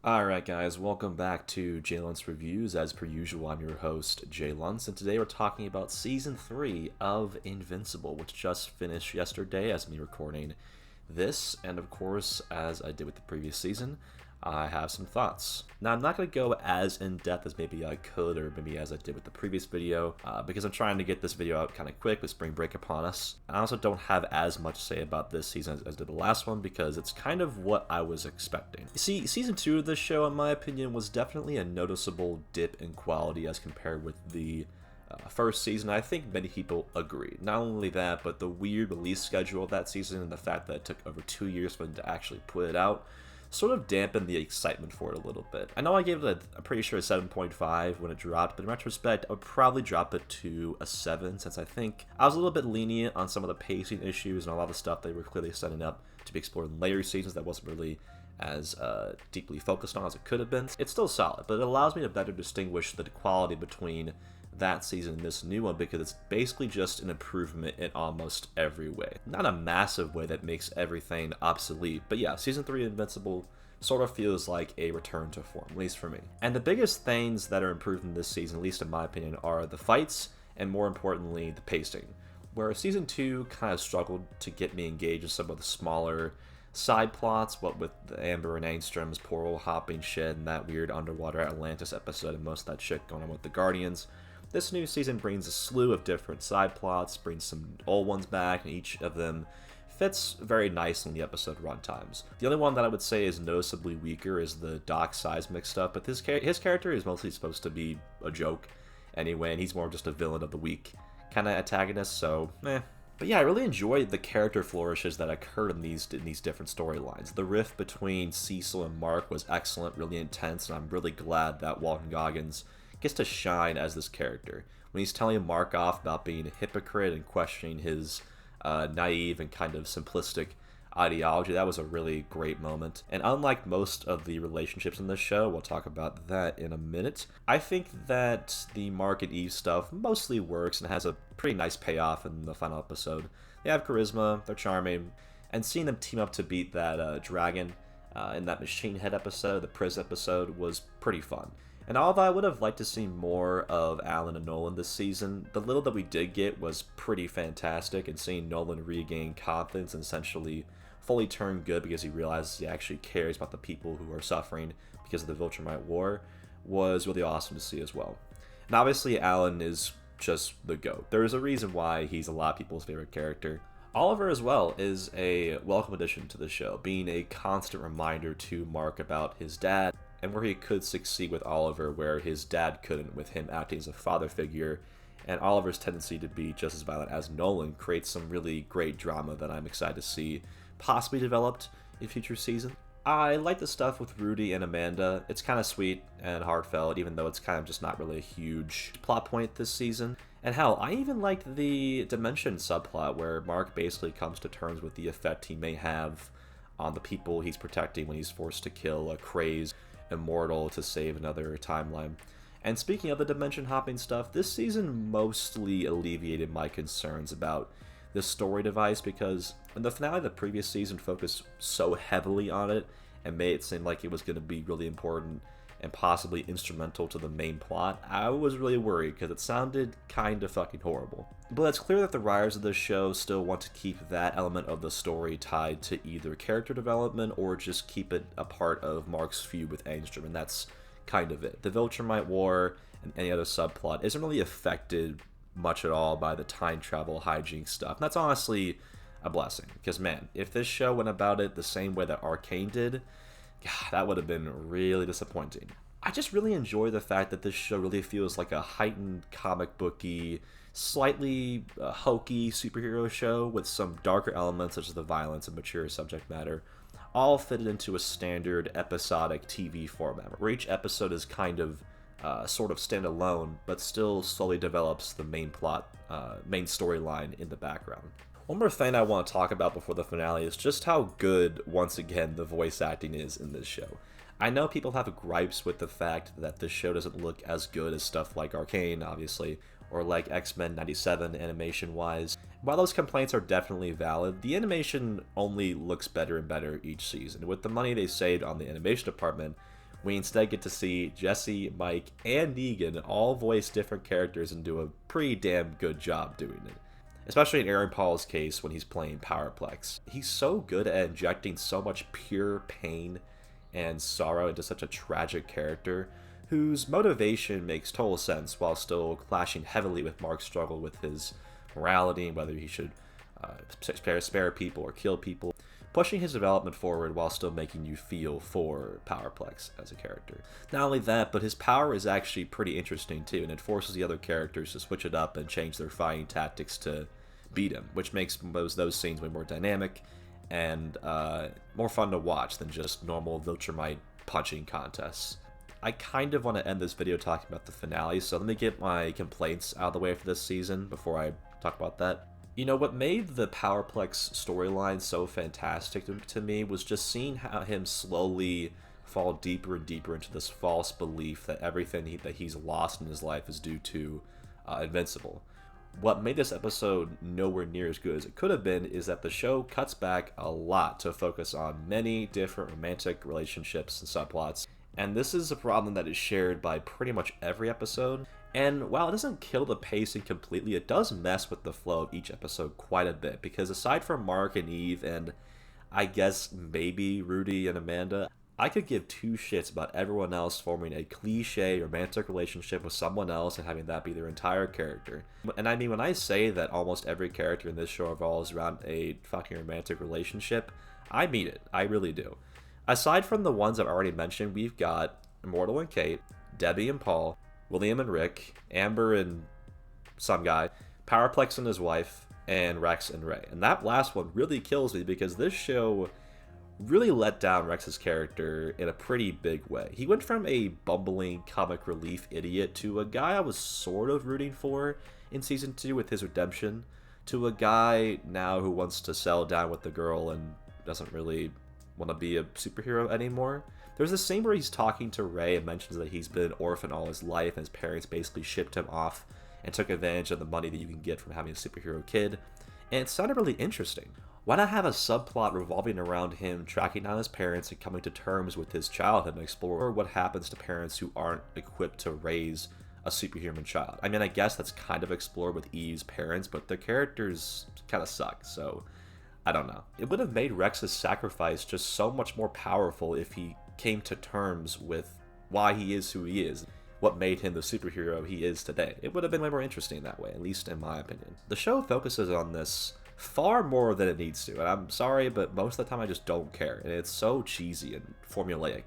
Alright guys, welcome back to Jlunce Reviews. As per usual, I'm your host, Jlunce, and today we're talking about Season 3 of Invincible, which just finished yesterday as me recording this, and of course, as I did with the previous season, I have some thoughts. Now, I'm not going to go as in-depth as maybe I could, or maybe as I did with the previous video, because I'm trying to get this video out kind of quick with spring break upon us. I also don't have as much to say about this season as did the last one, because it's kind of what I was expecting. See, Season 2 of this show, in my opinion, was definitely a noticeable dip in quality as compared with the first season. I think many people agree. Not only that, but the weird release schedule of that season and the fact that it took over 2 years for them to actually put it out sort of dampened the excitement for it a little bit. I know I gave it I'm pretty sure a 7.5 when it dropped, but in retrospect, I would probably drop it to a 7, since I think I was a little bit lenient on some of the pacing issues and a lot of the stuff they were clearly setting up to be explored in later seasons that wasn't really as deeply focused on as it could have been. It's still solid, but it allows me to better distinguish the quality between that season and this new one, because it's basically just an improvement in almost every way. Not a massive way that makes everything obsolete, but yeah, Season 3 Invincible sort of feels like a return to form, at least for me. And the biggest things that are improved in this season, at least in my opinion, are the fights, and more importantly, the pacing. Where Season 2 kind of struggled to get me engaged in some of the smaller side plots, what with the Amber and Angstrom's poor old hopping shit and that weird underwater Atlantis episode and most of that shit going on with the Guardians. This new season brings a slew of different side plots, brings some old ones back, and each of them fits very nicely in the episode runtimes. The only one that I would say is noticeably weaker is the Doc Seismic stuff, but his character is mostly supposed to be a joke anyway, and he's more just a villain of the week kind of antagonist, so But yeah, I really enjoyed the character flourishes that occurred in these different storylines. The rift between Cecil and Mark was excellent, really intense, and I'm really glad that Walton Goggins gets to shine as this character. When he's telling Mark off about being a hypocrite and questioning his naive and kind of simplistic ideology, that was a really great moment. And unlike most of the relationships in this show, we'll talk about that in a minute, I think that the Mark and Eve stuff mostly works and has a pretty nice payoff in the final episode. They have charisma, they're charming, and seeing them team up to beat that dragon in that Machine Head episode, the prison episode, was pretty fun. And although I would have liked to see more of Alan and Nolan this season, the little that we did get was pretty fantastic, and seeing Nolan regain confidence and essentially fully turn good because he realizes he actually cares about the people who are suffering because of the Viltrumite War was really awesome to see as well. And obviously Alan is just the GOAT. There's a reason why he's a lot of people's favorite character. Oliver as well is a welcome addition to the show, being a constant reminder to Mark about his dad, and where he could succeed with Oliver where his dad couldn't, with him acting as a father figure, and Oliver's tendency to be just as violent as Nolan creates some really great drama that I'm excited to see possibly developed in future seasons. I like the stuff with Rudy and Amanda. It's kind of sweet and heartfelt, even though it's kind of just not really a huge plot point this season. And hell, I even liked the Dimension subplot where Mark basically comes to terms with the effect he may have on the people he's protecting when he's forced to kill a crazed immortal to save another timeline. And speaking of the dimension hopping stuff, this season mostly alleviated my concerns about this story device, because in the finale of the previous season focused so heavily on it and made it seem like it was going to be really important and possibly instrumental to the main plot. I was really worried because it sounded kind of fucking horrible. But it's clear that the writers of this show still want to keep that element of the story tied to either character development or just keep it a part of Mark's feud with Angstrom, and that's kind of it. The Viltrumite War and any other subplot isn't really affected much at all by the time travel hijinks stuff. And that's honestly a blessing, because man, if this show went about it the same way that Arcane did, God, that would have been really disappointing. I just really enjoy the fact that this show really feels like a heightened comic booky, slightly hokey superhero show with some darker elements such as the violence and mature subject matter, all fitted into a standard episodic TV format, where each episode is kind of sort of standalone, but still slowly develops the main plot, main storyline in the background. One more thing I want to talk about before the finale is just how good, once again, the voice acting is in this show. I know people have gripes with the fact that this show doesn't look as good as stuff like Arcane, obviously, or like X-Men 97 animation-wise. While those complaints are definitely valid, the animation only looks better and better each season. With the money they saved on the animation department, We instead get to see Jesse, Mike, and Negan all voice different characters and do a pretty damn good job doing it. Especially in Aaron Paul's case when he's playing Powerplex. He's so good at injecting so much pure pain and sorrow into such a tragic character, whose motivation makes total sense while still clashing heavily with Mark's struggle with his morality and whether he should spare people or kill people, pushing his development forward while still making you feel for Powerplex as a character. Not only that, but his power is actually pretty interesting too, and it forces the other characters to switch it up and change their fighting tactics to beat him, which makes those scenes way more dynamic and more fun to watch than just normal Viltrumite punching contests. I kind of want to end this video talking about the finale, so let me get my complaints out of the way for this season before I talk about that. You know, what made the Powerplex storyline so fantastic to me was just seeing how him slowly fall deeper and deeper into this false belief that everything that he's lost in his life is due to Invincible. What made this episode nowhere near as good as it could have been is that the show cuts back a lot to focus on many different romantic relationships and subplots, and this is a problem that is shared by pretty much every episode. And while it doesn't kill the pacing completely, it does mess with the flow of each episode quite a bit, because aside from Mark and Eve and I guess maybe Rudy and Amanda, I could give two shits about everyone else forming a cliche romantic relationship with someone else and having that be their entire character. And I mean, when I say that almost every character in this show revolves around a fucking romantic relationship, I mean it. I really do. Aside from the ones I've already mentioned, we've got Immortal and Kate, Debbie and Paul, William and Rick, Amber and some guy, Powerplex and his wife, and Rex and Ray. And that last one really kills me because this show really let down Rex's character in a pretty big way. He went from a bumbling comic relief idiot to a guy I was sort of rooting for in season 2 with his redemption, to a guy now who wants to settle down with the girl and doesn't really want to be a superhero anymore. There's this scene where he's talking to Ray and mentions that he's been an orphan all his life and his parents basically shipped him off and took advantage of the money that you can get from having a superhero kid, and it sounded really interesting. Why not have a subplot revolving around him tracking down his parents and coming to terms with his childhood and explore what happens to parents who aren't equipped to raise a superhuman child? I mean, I guess that's kind of explored with Eve's parents, but their characters kind of suck, so I don't know. It would have made Rex's sacrifice just so much more powerful if he came to terms with why he is who he is, what made him the superhero he is today. It would have been way more interesting that way, at least in my opinion. The show focuses on this far more than it needs to, and I'm sorry, but most of the time I just don't care, and it's so cheesy and formulaic.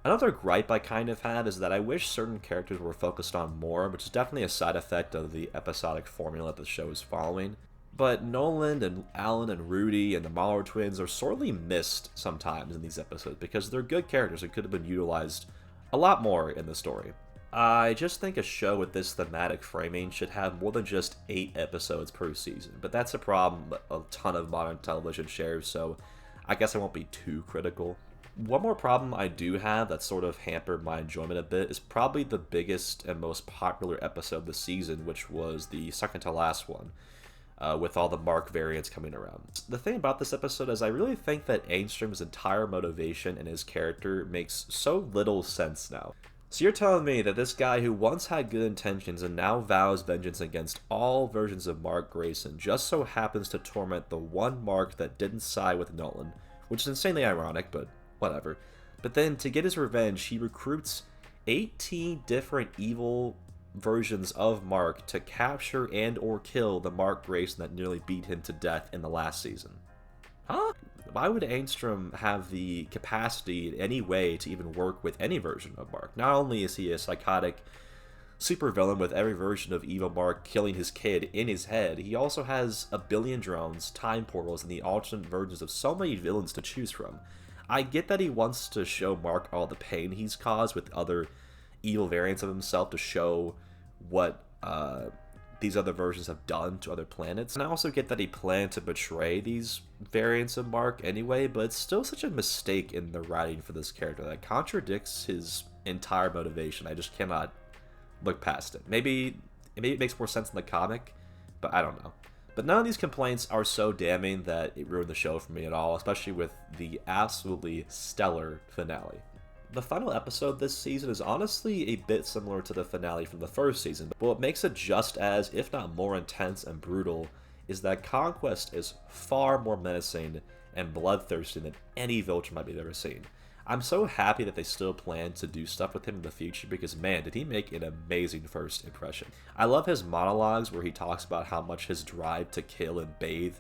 Another gripe I kind of have is that I wish certain characters were focused on more, which is definitely a side effect of the episodic formula the show is following. But Nolan and Alan and Rudy and the Mahler twins are sorely missed sometimes in these episodes because they're good characters and could have been utilized a lot more in the story. I just think a show with this thematic framing should have more than just 8 episodes per season, but that's a problem a ton of modern television shares, so I guess I won't be too critical. One more problem I do have that sort of hampered my enjoyment a bit is probably the biggest and most popular episode this season, which was the second to last one. With all the Mark variants coming around. The thing about this episode is I really think that Angstrom's entire motivation and his character makes so little sense now. So you're telling me that this guy who once had good intentions and now vows vengeance against all versions of Mark Grayson just so happens to torment the one Mark that didn't side with Nolan, which is insanely ironic, but whatever. But then to get his revenge, he recruits 18 different evil versions of Mark to capture and or kill the Mark Grayson that nearly beat him to death in the last season. Huh? Why would Angstrom have the capacity in any way to even work with any version of Mark? Not only is he a psychotic supervillain with every version of evil Mark killing his kid in his head, he also has a billion drones, time portals, and the alternate versions of so many villains to choose from. I get that he wants to show Mark all the pain he's caused with other evil variants of himself to show what these other versions have done to other planets. And I also get that he planned to betray these variants of Mark anyway, but it's still such a mistake in the writing for this character that contradicts his entire motivation. I just cannot look past it. Maybe it makes more sense in the comic, but I don't know. But none of these complaints are so damning that it ruined the show for me at all, especially with the absolutely stellar finale. The final episode this season is honestly a bit similar to the finale from the first season, but what makes it just as, if not more intense and brutal, is that Conquest is far more menacing and bloodthirsty than any Viltrumite we've ever seen. I'm so happy that they still plan to do stuff with him in the future because, man, did he make an amazing first impression. I love his monologues where he talks about how much his drive to kill and bathe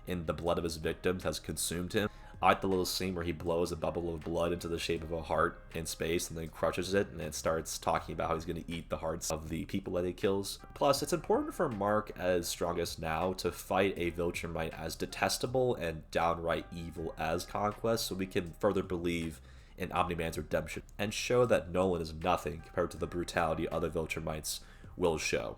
in the blood of his victims has consumed him. I like the little scene where he blows a bubble of blood into the shape of a heart in space and then crushes it and then starts talking about how he's going to eat the hearts of the people that he kills. Plus, it's important for Mark as Strongest Now to fight a Viltrumite as detestable and downright evil as Conquest so we can further believe in Omni-Man's redemption and show that Nolan is nothing compared to the brutality other Viltrumites will show.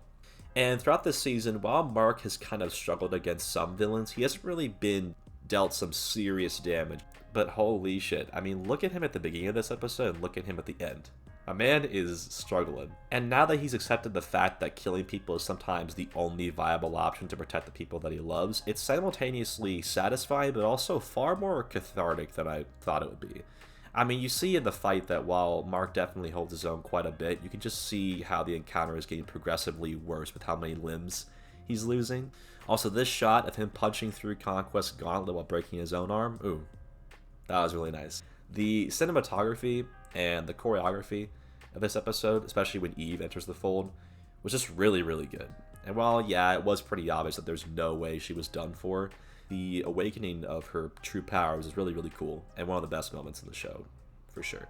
And throughout this season, while Mark has kind of struggled against some villains, he hasn't really been dealt some serious damage. But holy shit, I mean, look at him at the beginning of this episode and look at him at the end. A man is struggling. And now that he's accepted the fact that killing people is sometimes the only viable option to protect the people that he loves, it's simultaneously satisfying but also far more cathartic than I thought it would be. I mean, you see in the fight that while Mark definitely holds his own quite a bit, you can just see how the encounter is getting progressively worse with how many limbs he's losing. Also, this shot of him punching through Conquest's gauntlet while breaking his own arm, ooh, that was really nice. The cinematography and the choreography of this episode, especially when Eve enters the fold, was just really, really good. And while, yeah, it was pretty obvious that there's no way she was done for, the awakening of her true powers is really, really cool, and one of the best moments in the show, for sure.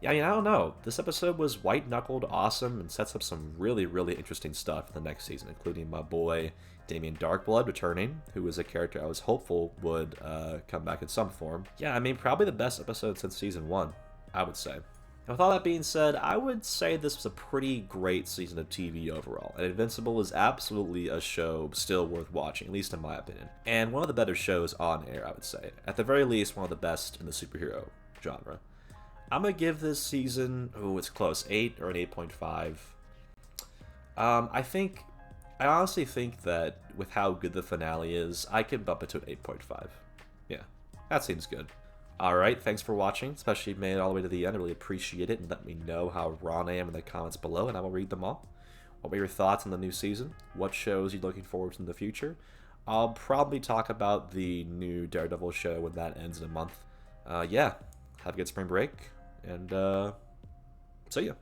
Yeah, I mean, I don't know. This episode was white-knuckled, awesome, and sets up some really, really interesting stuff in the next season, including my boy Damien Darkblood returning, who was a character I was hopeful would come back in some form. Yeah, I mean, probably the best episode since Season 1, I would say. And with all that being said, I would say this was a pretty great season of TV overall, and Invincible is absolutely a show still worth watching, at least in my opinion. And one of the better shows on air, I would say. At the very least, one of the best in the superhero genre. I'm going to give this season, oh, it's close, 8 or an 8.5. I honestly think that with how good the finale is, I can bump it to an 8.5. Yeah, that seems good. Alright, thanks for watching, especially if you made it all the way to the end. I really appreciate it, and let me know how wrong I am in the comments below, and I will read them all. What were your thoughts on the new season? What shows are you looking forward to in the future? I'll probably talk about the new Daredevil show when that ends in a month. Yeah, have a good spring break, and see ya.